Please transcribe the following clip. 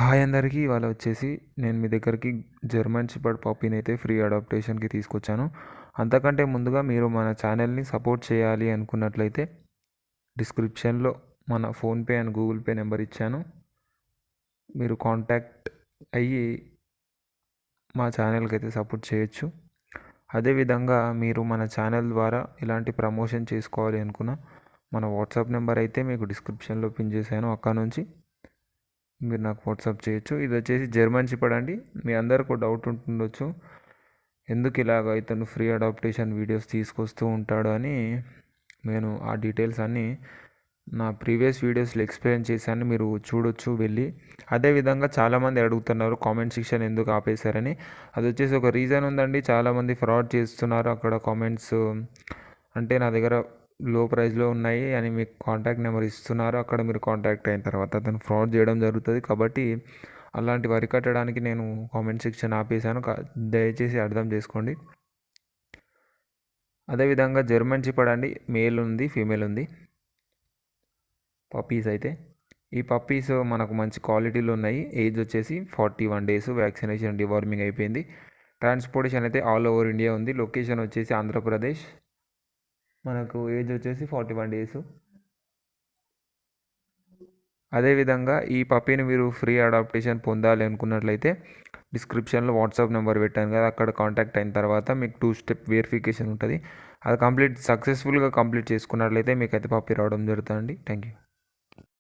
Hi అందరికీ. ఇవాళ వచ్చేసి నేను మీ దగ్గరికి జర్మన్ షెపర్డ్ పప్పీని అయితే ఫ్రీ అడాప్టేషన్కి తీసుకొచ్చాను. అంతకంటే ముందుగా మీరు మన ఛానల్ని సపోర్ట్ చేయాలి అనుకున్నట్లయితే డిస్క్రిప్షన్లో మన PhonePe and Google pay number ఇచ్చాను. మీరు కాంటాక్ట్ అయ్యి మా ఛానల్కి అయితే సపోర్ట్ చేయొచ్చు. అదేవిధంగా మీరు మన ఛానల్ ద్వారా ఇలాంటి ప్రమోషన్ చేసుకోవాలి అనుకున్న మన వాట్సాప్ నెంబర్ అయితే మీకు డిస్క్రిప్షన్లో పిన్ చేశాను. అక్కడ నుంచి మీరు నాకు వాట్సాప్ చేయొచ్చు. ఇది వచ్చేసి జర్మన్ షెపర్డ్ అండి. మీ అందరికీ డౌట్ ఉంటుండొచ్చు, ఎందుకు ఇలాగ ఇతను ఫ్రీ అడాప్టేషన్ వీడియోస్ తీసుకొస్తూ ఉంటాడు అని. నేను ఆ డీటెయిల్స్ అన్నీ నా ప్రీవియస్ వీడియోస్లో ఎక్స్ప్లెయిన్ చేశాను, మీరు చూడొచ్చు వెళ్ళి. అదేవిధంగా చాలామంది అడుగుతున్నారు కామెంట్ సెక్షన్ ఎందుకు ఆపేశారని. అది వచ్చేసి ఒక రీజన్ ఉందండి. చాలామంది ఫ్రాడ్ చేస్తున్నారు అక్కడ కామెంట్స్. అంటే నా దగ్గర లో ప్రైస్లో ఉన్నాయి అని మీకు కాంటాక్ట్ నెంబర్ ఇస్తున్నారు. అక్కడ మీరు కాంటాక్ట్ అయిన తర్వాత అతను ఫ్రాడ్ చేయడం జరుగుతుంది. కాబట్టి అలాంటివి అరికట్టడానికి నేను కామెంట్ సెక్షన్ ఆపేశాను. దయచేసి అర్థం చేసుకోండి. అదేవిధంగా జర్మన్ షెపర్డ్ అండి, మేల్ ఉంది, ఫీమేల్ ఉంది. పప్పీస్ అయితే ఈ పప్పీస్ మనకు మంచి క్వాలిటీలో ఉన్నాయి. ఏజ్ వచ్చేసి 41 days. వ్యాక్సినేషన్ డివార్మింగ్ అయిపోయింది. ట్రాన్స్పోర్టేషన్ అయితే ఆల్ ఓవర్ ఇండియా ఉంది. లొకేషన్ వచ్చేసి ఆంధ్రప్రదేశ్. మనకు ఏజ్ వచ్చేసి 41 days. అదేవిధంగా ఈ పప్పీని మీరు ఫ్రీ అడాప్టేషన్ పొందాలి అనుకున్నట్లయితే డిస్క్రిప్షన్లో వాట్సాప్ నెంబర్ పెట్టాను కదా, అక్కడ కాంటాక్ట్ అయిన తర్వాత మీకు 2-step వెరిఫికేషన్ ఉంటుంది. అది సక్సెస్ఫుల్గా కంప్లీట్ చేసుకున్నట్లయితే మీకు అయితే పప్పీ రావడం జరుగుతుందండి. Thank you.